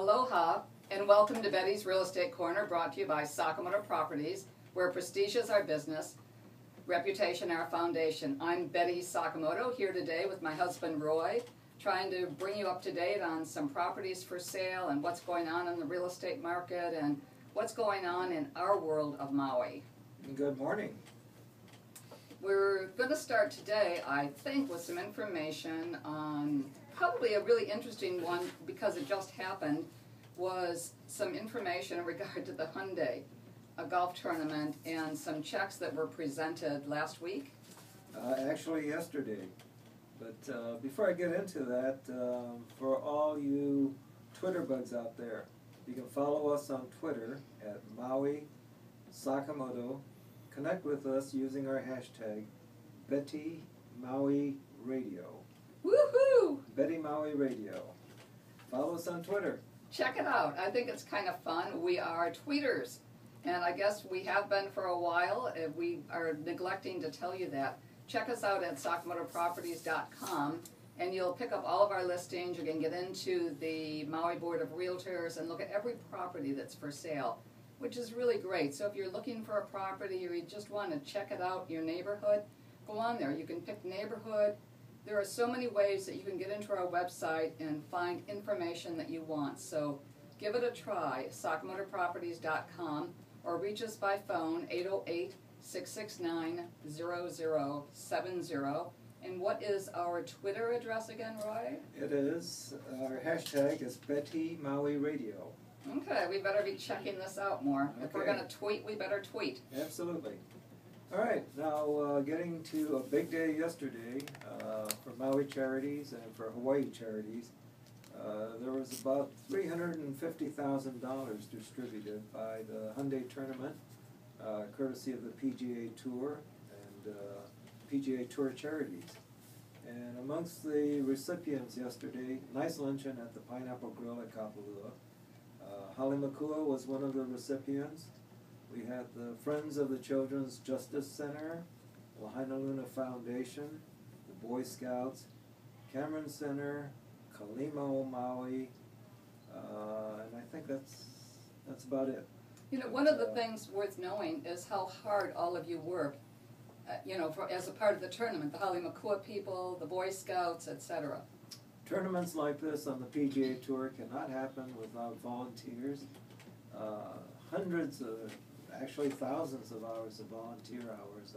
Aloha, and welcome to Betty's Real Estate Corner, brought to you by Sakamoto Properties, where prestige is our business, reputation our foundation. I'm Betty Sakamoto, here today with my husband Roy, trying to bring you up to date on some properties for sale and what's going on in the real estate market and what's going on in our world of Maui. Good morning. We're going to start today, I think, with some information on probably a really interesting one because it just happened, was some information in regard to the Hyundai golf tournament and some checks that were presented last week. Actually yesterday. But before I get into that, for all you Twitter bugs out there, you can follow us on Twitter at Maui Sakamoto. Connect with us using our hashtag Betty Maui Radio. Woohoo! Betty Maui Radio. Follow us on Twitter. Check it out. I think it's kind of fun. We are tweeters, and I guess we have been for a while. We are neglecting to tell you that. Check us out at sakamotoproperties.com, and you'll pick up all of our listings. You can get into the Maui Board of Realtors and look at every property that's for sale, which is really great. So if you're looking for a property or you just want to check it out in your neighborhood, go on there. You can pick neighborhood. There are so many ways that you can get into our website and find information that you want. So give it a try, sakamotoproperties.com, or reach us by phone, 808-669-0070. And what is our Twitter address again, Roy? It is, our hashtag is Betty Maui Radio. Okay, we better be checking this out more. Okay. If we're going to tweet, we better tweet. Absolutely. All right, now getting to a big day yesterday for Maui charities and for Hawaii charities. There was about $350,000 distributed by the Hyundai tournament, courtesy of the PGA Tour and PGA Tour charities. And amongst the recipients yesterday, nice luncheon at the Pineapple Grill at Kapalua. Halemakua was one of the recipients. We had the Friends of the Children's Justice Center, Lahaina Foundation, the Boy Scouts, Cameron Center, Kalimo Maui, and I think that's about it. You know, one of the things worth knowing is how hard all of you work, as a part of the tournament, the Halemakua people, the Boy Scouts, etc. Tournaments like this on the PGA Tour cannot happen without volunteers. Hundreds of, actually thousands of hours of volunteer hours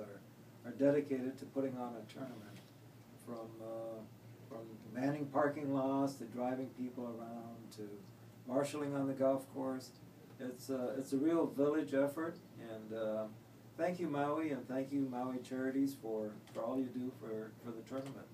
are dedicated to putting on a tournament, from manning parking lots to driving people around to marshalling on the golf course. It's a real village effort, and thank you Maui, and thank you Maui Charities for all you do for the tournament.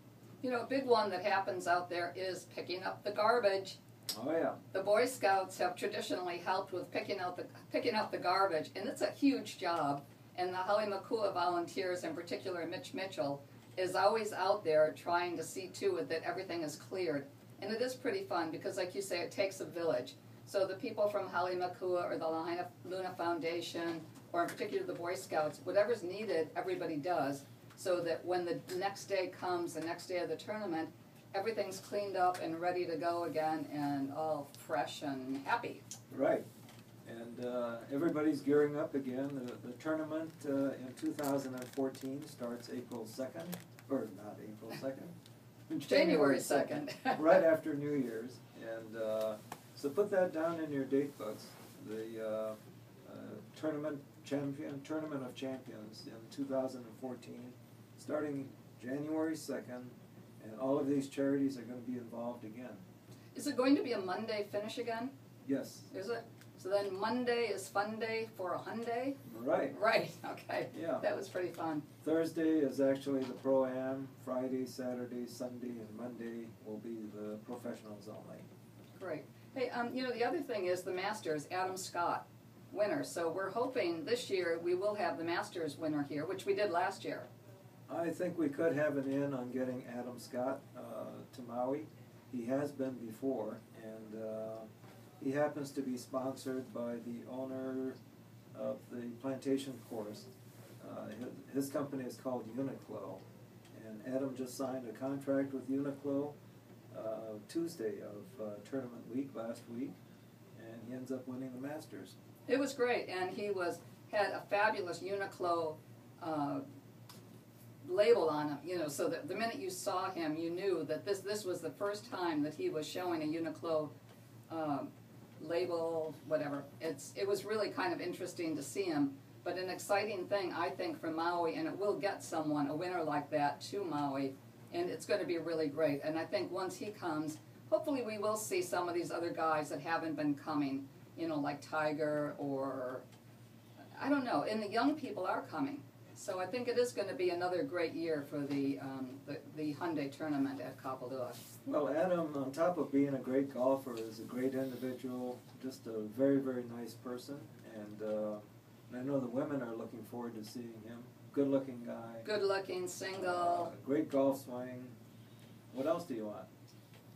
You know, a big one that happens out there is picking up the garbage. Oh yeah. The Boy Scouts have traditionally helped with picking out the garbage, and it's a huge job. And the Halemakua volunteers, in particular Mitch Mitchell, is always out there trying to see to it that everything is cleared. And it is pretty fun because, like you say, it takes a village. So the people from Halemakua or the Lahaina Foundation, or in particular the Boy Scouts, whatever's needed, everybody does, so that when the next day comes, the next day of the tournament, everything's cleaned up and ready to go again and all fresh and happy. Right. And everybody's gearing up again. The tournament in 2014 starts April 2nd, or not April 2nd. January 2nd. Right after New Year's. And so put that down in your date books. The Tournament of Champions in 2014, starting January 2nd. And all of these charities are going to be involved again. Is it going to be a Monday finish again? Yes. Is it? So then Monday is fun day for a Hyundai? Right. Right, okay. Yeah. That was pretty fun. Thursday is actually the Pro-Am. Friday, Saturday, Sunday, and Monday will be the professionals only. Great. Hey, the other thing is the Masters, Adam Scott, winner. So we're hoping this year we will have the Masters winner here, which we did last year. I think we could have an in on getting Adam Scott to Maui. He has been before, and he happens to be sponsored by the owner of the plantation course. His company is called Uniqlo, and Adam just signed a contract with Uniqlo Tuesday of tournament week, last week, he ends up winning the Masters. It was great, and he had a fabulous Uniqlo label on him, you know, so that the minute you saw him, you knew that this was the first time that he was showing a Uniqlo label, whatever. It was really kind of interesting to see him, but an exciting thing, I think, for Maui, and it will get someone, a winner like that, to Maui, and it's going to be really great. And I think once he comes, hopefully we will see some of these other guys that haven't been coming, you know, like Tiger or, I don't know, and the young people are coming. So I think it is going to be another great year for the Hyundai tournament at Kapalua. Well, Adam, on top of being a great golfer, is a great individual, just a very, very nice person, and I know the women are looking forward to seeing him. Good-looking guy. Good-looking, single. Great golf swing. What else do you want?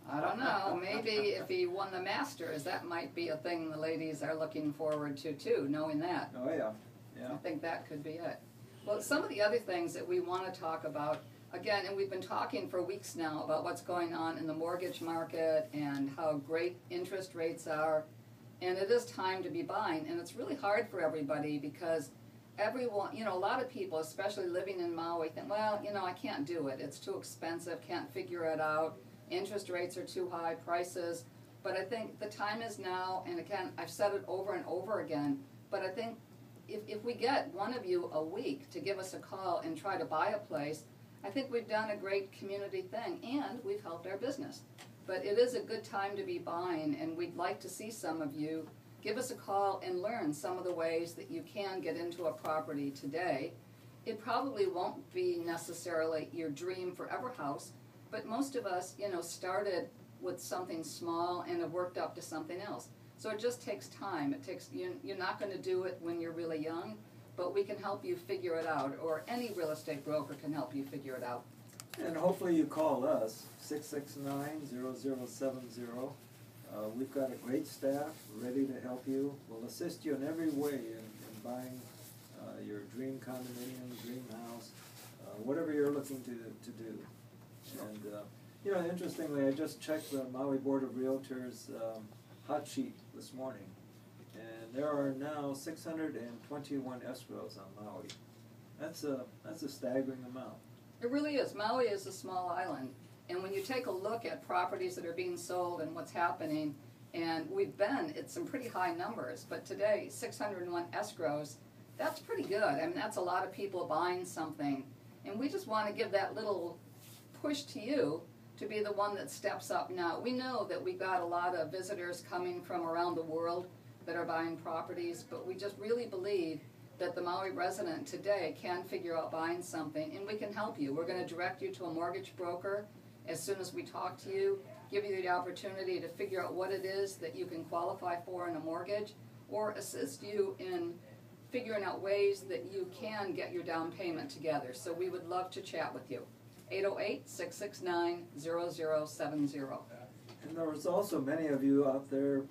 I don't know. Maybe if he won the Masters, that might be a thing the ladies are looking forward to too, knowing that. Oh, yeah. Yeah. I think that could be it. Well, some of the other things that we want to talk about, again, and we've been talking for weeks now about what's going on in the mortgage market and how great interest rates are, and it is time to be buying, and it's really hard for everybody because everyone, you know, a lot of people, especially living in Maui, think, well, you know, I can't do it. It's too expensive, can't figure it out. Interest rates are too high, prices. But I think the time is now, and again, I've said it over and over again, but I think if we get one of you a week to give us a call and try to buy a place, I think we've done a great community thing, and we've helped our business. But it is a good time to be buying, and we'd like to see some of you give us a call and learn some of the ways that you can get into a property today. It probably won't be necessarily your dream forever house, but most of us, you know, started with something small and have worked up to something else. So it just takes time. It takes, you're not going to do it when you're really young, but we can help you figure it out, or any real estate broker can help you figure it out. And hopefully you call us, 669-0070. We've got a great staff ready to help you. We'll assist you in every way in buying your dream condominium, dream house, whatever you're looking to do. And, you know, interestingly, I just checked the Maui Board of Realtors hot sheet this morning, and there are now 621 escrows on Maui. That's a staggering amount. It really is. Maui is a small island, and when you take a look at properties that are being sold and what's happening, and we've been at some pretty high numbers, but today 601 escrows, that's pretty good. I mean, that's a lot of people buying something, and we just want to give that little push to you to be the one that steps up now. We know that we've got a lot of visitors coming from around the world that are buying properties, but we just really believe that the Maui resident today can figure out buying something, and we can help you. We're going to direct you to a mortgage broker as soon as we talk to you, give you the opportunity to figure out what it is that you can qualify for in a mortgage, or assist you in figuring out ways that you can get your down payment together. So we would love to chat with you. 808-669-0070. And there was also many of you out there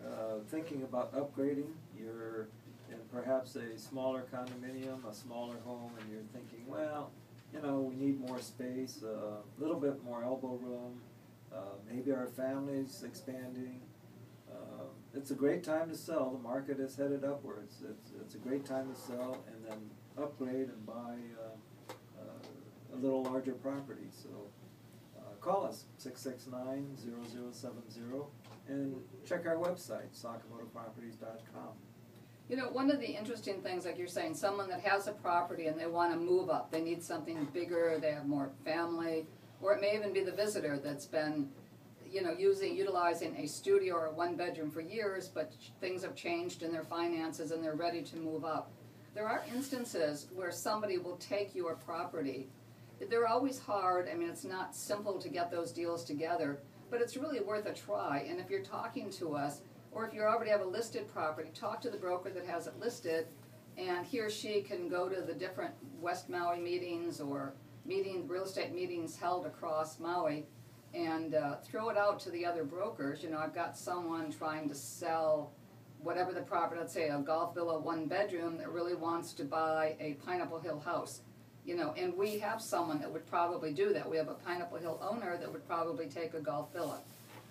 thinking about upgrading your, in perhaps a smaller condominium, a smaller home, and you're thinking, well, you know, we need more space, a little bit more elbow room, maybe our family's expanding. It's a great time to sell. The market is headed upwards. It's a great time to sell and then upgrade and buy a little larger property. So call us, 669-0070, and check our website, sakamotoproperties.com. You know, one of the interesting things, like you're saying, someone that has a property and they want to move up, they need something bigger, they have more family, or it may even be the visitor that's been, you know, utilizing a studio or a one-bedroom for years, but things have changed in their finances and they're ready to move up. There are instances where somebody will take your property. They're always hard. I mean, it's not simple to get those deals together, but it's really worth a try. And if you're talking to us, or if you already have a listed property, talk to the broker that has it listed, and he or she can go to the different West Maui meetings or real estate meetings held across Maui, and throw it out to the other brokers. You know, I've got someone trying to sell whatever the property, let's say a golf villa, one bedroom, that really wants to buy a Pineapple Hill house. You know, and we have someone that would probably do that. We have a Pineapple Hill owner that would probably take a golf villa.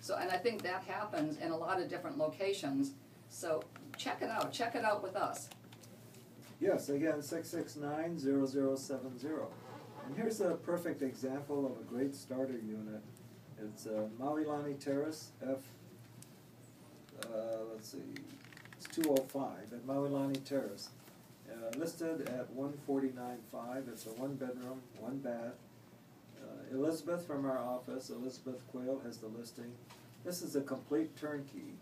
So, and I think that happens in a lot of different locations. So check it out with us. Yes, again, 669-0070. And here's a perfect example of a great starter unit. It's Maui Lani Terrace, let's see, it's 205 at Maui Lani Terrace. Listed at $149,500. It's a 1-bedroom, 1-bath. Elizabeth from our office, Elizabeth Quayle, has the listing. This is a complete turnkey.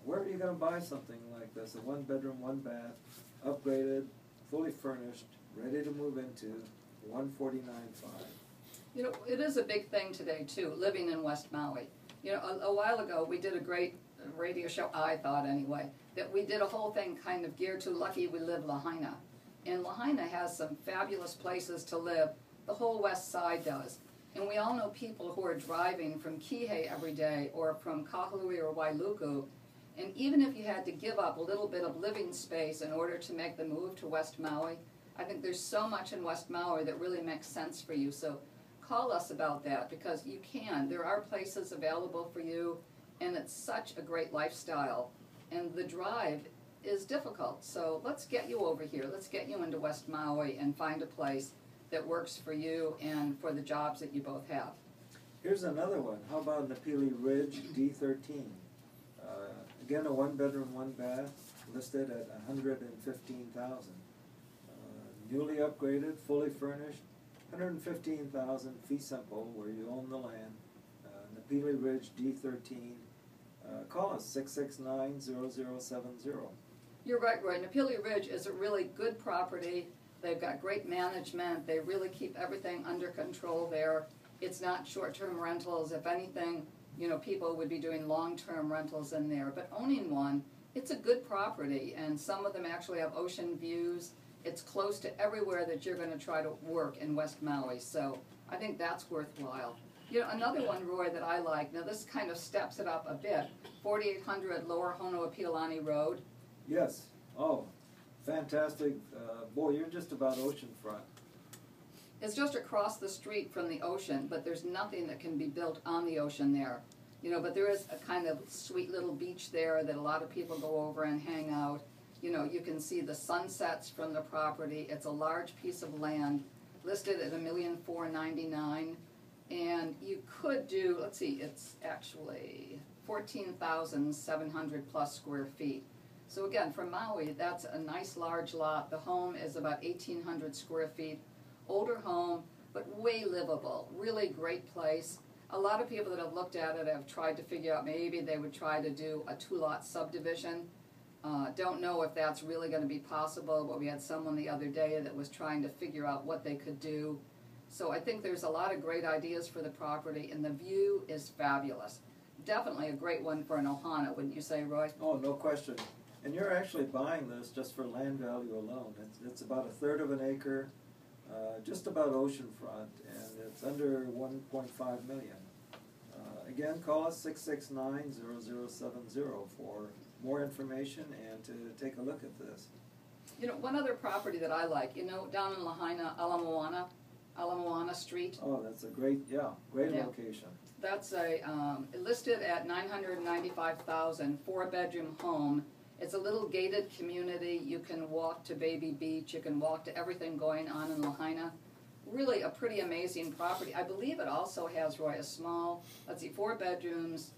Where are you going to buy something like this? A 1-bedroom, 1-bath, upgraded, fully furnished, ready to move into, $149,500. You know, it is a big thing today too, living in West Maui. You know, a while ago we did a great radio show, I thought anyway, that we did a whole thing kind of geared to Lucky We Live Lahaina. And Lahaina has some fabulous places to live. The whole west side does. And we all know people who are driving from Kihei every day or from Kahului or Wailuku. And even if you had to give up a little bit of living space in order to make the move to West Maui, I think there's so much in West Maui that really makes sense for you. So call us about that, because you can. There are places available for you, and it's such a great lifestyle. And the drive is difficult. So let's get you over here. Let's get you into West Maui and find a place that works for you and for the jobs that you both have. Here's another one. How about Napili Ridge D13? Again, a 1-bedroom, 1-bath, listed at $115,000. Newly upgraded, fully furnished, $115,000, fee simple, where you own the land. Napili Ridge D13. Call us 669-0070. You're right, Roy. Napili Ridge is a really good property. They've got great management. They really keep everything under control there. It's not short-term rentals. If anything, you know, people would be doing long-term rentals in there. But owning one, it's a good property, and some of them actually have ocean views. It's close to everywhere that you're going to try to work in West Maui, so I think that's worthwhile. You know, another one, Roy, that I like, now this kind of steps it up a bit, 4800 Lower Honoapialani Road. Yes. Oh, fantastic. Boy, you're just about oceanfront. It's just across the street from the ocean, but there's nothing that can be built on the ocean there. You know, but there is a kind of sweet little beach there that a lot of people go over and hang out. You know, you can see the sunsets from the property. It's a large piece of land, listed at $1,499,000. And you could do, let's see, it's actually 14,700 plus square feet. So again, for Maui, that's a nice large lot. The home is about 1,800 square feet. Older home, but way livable. Really great place. A lot of people that have looked at it have tried to figure out maybe they would try to do a 2-lot subdivision. Don't know if that's really going to be possible, but we had someone the other day that was trying to figure out what they could do. So I think there's a lot of great ideas for the property, and the view is fabulous. Definitely a great one for an ohana, wouldn't you say, Roy? Oh, no question. And you're actually buying this just for land value alone. It's about 1/3 of an acre, just about oceanfront, and it's under $1.5 million. Again, call us 669-0070 for more information and to take a look at this. You know, one other property that I like, you know, down in Lahaina, Moana Street. Oh, that's a great location. That's listed at $995,000, 4-bedroom home. It's a little gated community. You can walk to Baby Beach. You can walk to everything going on in Lahaina. Really a pretty amazing property. I believe it also has, Roy, a small, 4 bedrooms,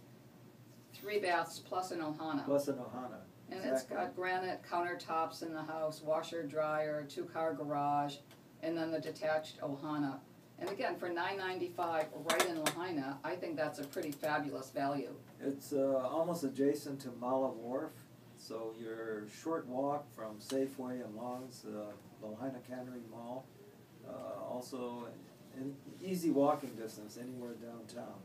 3 baths, plus an ohana. Plus an ohana. And exactly. It's got granite countertops in the house, washer, dryer, 2-car garage, and then the detached ohana. And again, for $995 right in Lahaina, I think that's a pretty fabulous value. It's almost adjacent to Mala Wharf, so your short walk from Safeway and Long's, the Lahaina Cannery Mall. Also, an easy walking distance anywhere downtown.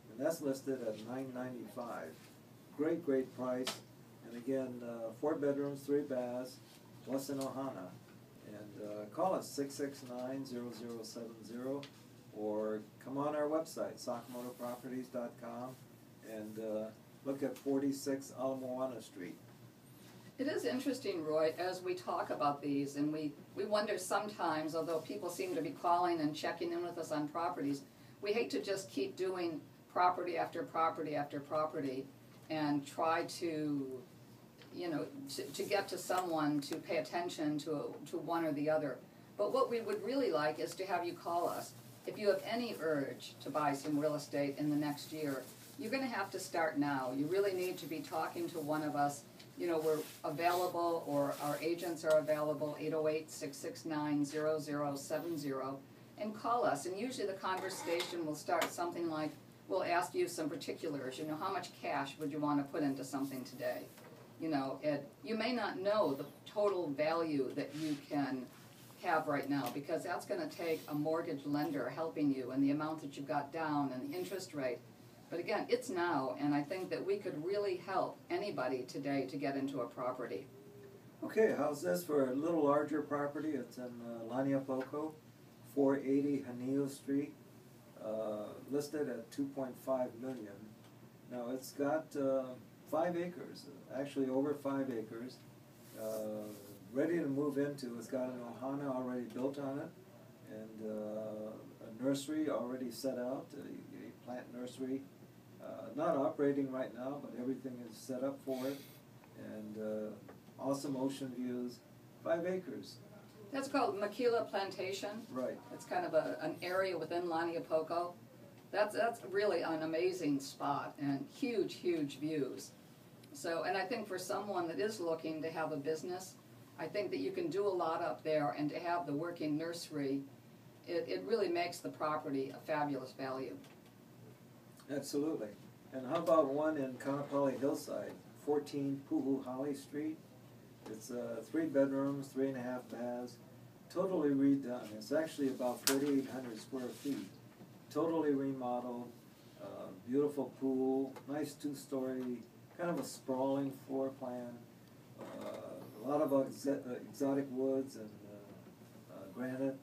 And that's listed at $995. Great price. And again, 4 bedrooms, 3 baths, plus an ohana. And call us 669-0070 or come on our website, sakamotoproperties.com, and look at 46 Moana Street. It is interesting, Roy, as we talk about these, and we wonder sometimes, although people seem to be calling and checking in with us on properties, we hate to just keep doing property after property after property and try to to get to someone to pay attention to one or the other. But what we would really like is to have you call us. If you have any urge to buy some real estate in the next year, you're going to have to start now. You really need to be talking to one of us. We're available, or our agents are available, 808-669-0070, and call us. And usually the conversation will start something like, we'll ask you some particulars. How much cash would you want to put into something today? You may not know the total value that you can have right now, because that's going to take a mortgage lender helping you, and the amount that you've got down and the interest rate. But again, it's now, and I think that we could really help anybody today to get into a property. Okay, how's this for a little larger property? It's in Laniapoko, 480 Haneo Street, listed at $2.5 million. Now it's got 5 acres, actually over 5 acres, ready to move into. It's got an ohana already built on it, and a nursery already set out, a plant nursery. Not operating right now, but everything is set up for it, and awesome ocean views. 5 acres. That's called Makila Plantation. Right. It's kind of an area within Laniapoko. That's really an amazing spot, and huge, huge views. So, and I think for someone that is looking to have a business, I think that you can do a lot up there, and to have the working nursery, it really makes the property a fabulous value. Absolutely. And how about one in Kanapali Hillside, 14 Pu'uhali Street? It's 3 bedrooms, 3.5 baths, totally redone. It's actually about 4,800 square feet. Totally remodeled, beautiful pool, nice 2-story, kind of a sprawling floor plan, a lot of exotic woods and granite.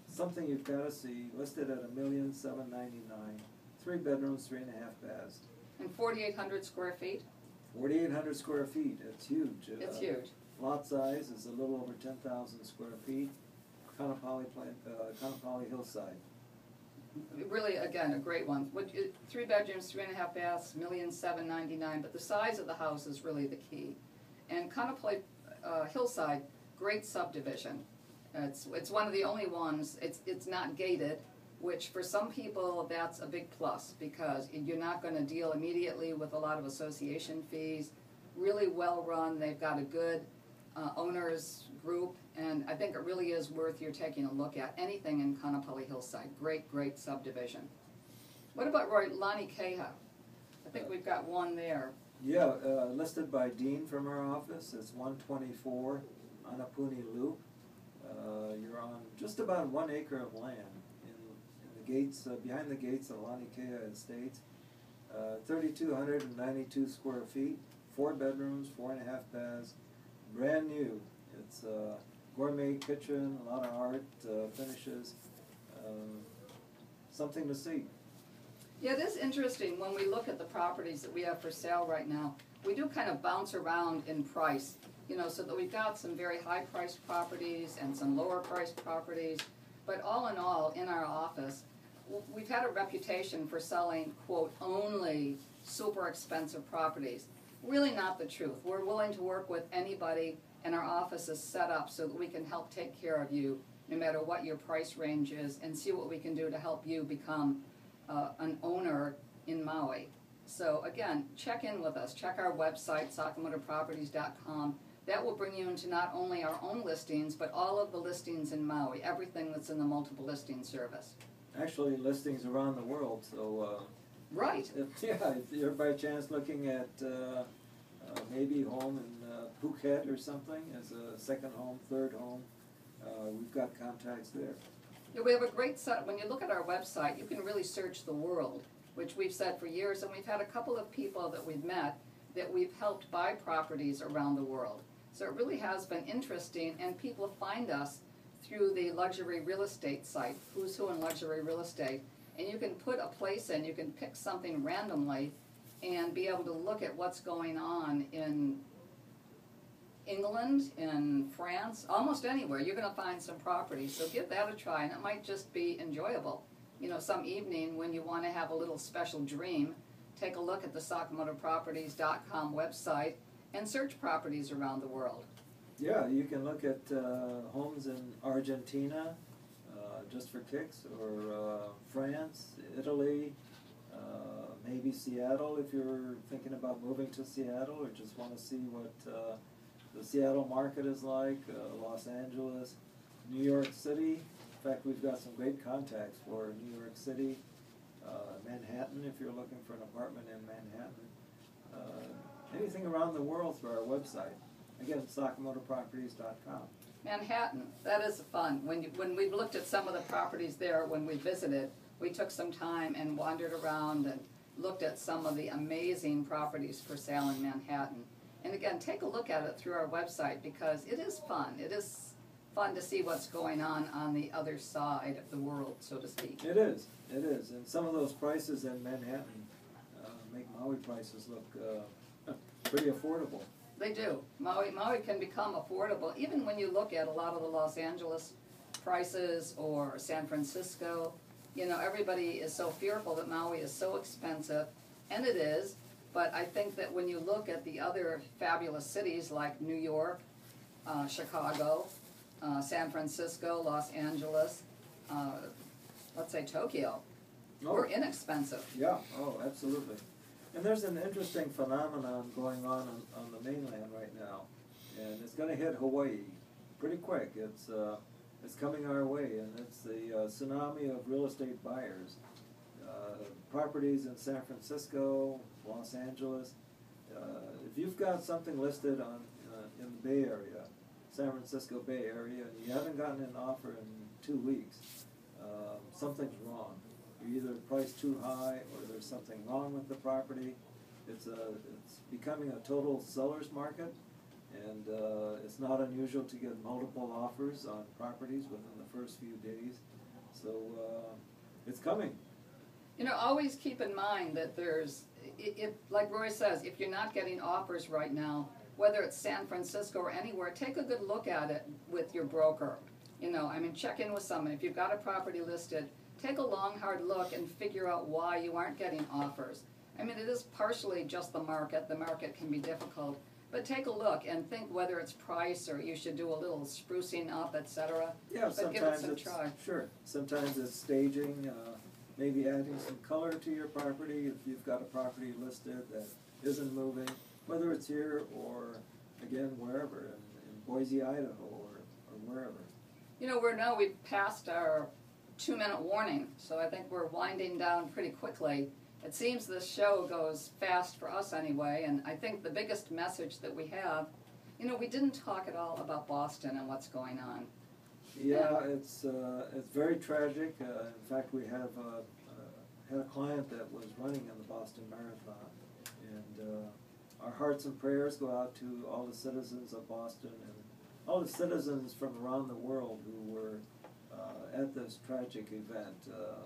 Something you've got to see, listed at $1,799,000. 3 bedrooms, 3.5 baths. And 4,800 square feet? 4,800 square feet, it's huge. It's huge. Lot size is a little over 10,000 square feet. Kanapali Hillside. Really, again, a great one. 3 bedrooms, 3.5 baths, $1,799,000, but the size of the house is really the key. And Kanapali Hillside, great subdivision. It's one of the only ones, it's not gated, which for some people that's a big plus, because you're not going to deal immediately with a lot of association fees. Really well run. They've got a good owners group, and I think it really is worth your taking a look at. Anything in Kanapali Hillside, great, great subdivision. What about Roy Lani Terrace? I think we've got one there. Yeah, listed by Dean from our office. It's 124 Anapuni Loop. You're on just about 1 acre of land in the gates, behind the gates of Lani Terrace Estates. 3,292 square feet, 4 bedrooms, 4.5 baths, brand new. It's a gourmet kitchen, a lot of art, finishes, something to see. Yeah, it is interesting when we look at the properties that we have for sale right now. We do kind of bounce around in price, so that we've got some very high-priced properties and some lower-priced properties. But all in all, in our office, we've had a reputation for selling, quote, only super expensive properties. Really not the truth. We're willing to work with anybody, and our office is set up so that we can help take care of you no matter what your price range is, and see what we can do to help you become an owner in Maui. So again, check in with us. Check our website, sakamotoproperties.com. That will bring you into not only our own listings, but all of the listings in Maui, everything that's in the multiple listing service. Actually, listings around the world, so right. If you're by chance looking at maybe home in Phuket or something as a second home, third home, we've got contacts there. Yeah, we have a great set. When you look at our website, you can really search the world, which we've said for years, and we've had a couple of people that we've met that we've helped buy properties around the world. So it really has been interesting, and people find us through the luxury real estate site, Who's Who in Luxury Real Estate, and you can put a place in, you can pick something randomly and be able to look at what's going on in England, in France, almost anywhere. You're going to find some property, so give that a try, and it might just be enjoyable. Some evening when you want to have a little special dream, take a look at the sakamotoproperties.com website and search properties around the world. Yeah, you can look at homes in Argentina, just for kicks, or France, Italy, maybe Seattle if you're thinking about moving to Seattle or just want to see what the Seattle market is like, Los Angeles, New York City. In fact, we've got some great contacts for New York City, Manhattan if you're looking for an apartment in Manhattan. Anything around the world through our website. Again, SakamotoProperties.com. Manhattan, that is fun. When we looked at some of the properties there when we visited, we took some time and wandered around and looked at some of the amazing properties for sale in Manhattan. And again, take a look at it through our website because it is fun. It is fun to see what's going on the other side of the world, so to speak. It is. And some of those prices in Manhattan make Maui prices look pretty affordable. They do. Maui can become affordable, even when you look at a lot of the Los Angeles prices or San Francisco. You know, everybody is so fearful that Maui is so expensive, and it is, but I think that when you look at the other fabulous cities like New York, Chicago, San Francisco, Los Angeles, let's say Tokyo, we're inexpensive. Yeah, oh, absolutely. And there's an interesting phenomenon going on the mainland right now, and it's going to hit Hawaii pretty quick. It's coming our way, and it's the tsunami of real estate buyers. Properties in San Francisco, Los Angeles. If you've got something listed on in the Bay Area, San Francisco Bay Area, and you haven't gotten an offer in 2 weeks, something's wrong. You're either priced too high or there's something wrong with the property. It's becoming a total seller's market, and it's not unusual to get multiple offers on properties within the first few days. So it's coming. You know, always keep in mind that like Roy says, if you're not getting offers right now, whether it's San Francisco or anywhere, take a good look at it with your broker. You know, I mean, check in with someone. If you've got a property listed, take a long, hard look and figure out why you aren't getting offers. I mean, it is partially just the market. The market can be difficult. But take a look and think whether it's price or you should do a little sprucing up, etc. Yeah, but give it some try. Sure. Sometimes it's staging, maybe adding some color to your property if you've got a property listed that isn't moving, whether it's here or, again, wherever, in Boise, Idaho, or wherever. You know, we've passed our 2-minute warning, so I think we're winding down pretty quickly. It seems this show goes fast for us anyway, and I think the biggest message that we have, you know, we didn't talk at all about Boston and what's going on. Yeah, it's very tragic. In fact, we have had a client that was running in the Boston Marathon, and our hearts and prayers go out to all the citizens of Boston and all the citizens from around the world who were at this tragic event, the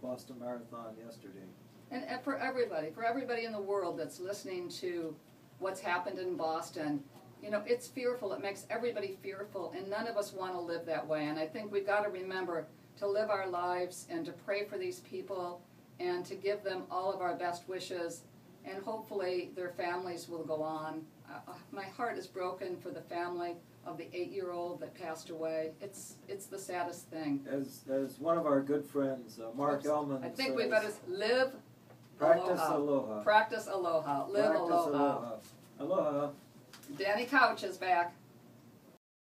Boston Marathon yesterday. And for everybody in the world that's listening to what's happened in Boston, you know, it's fearful. It makes everybody fearful, and none of us want to live that way. And I think we've got to remember to live our lives and to pray for these people and to give them all of our best wishes, and hopefully their families will go on. My heart is broken for the family of the 8-year-old that passed away. It's the saddest thing. As one of our good friends, Mark Ellman, I think we better live practice aloha. Practice aloha. Live Practice aloha. aloha. Aloha. Danny Couch is back.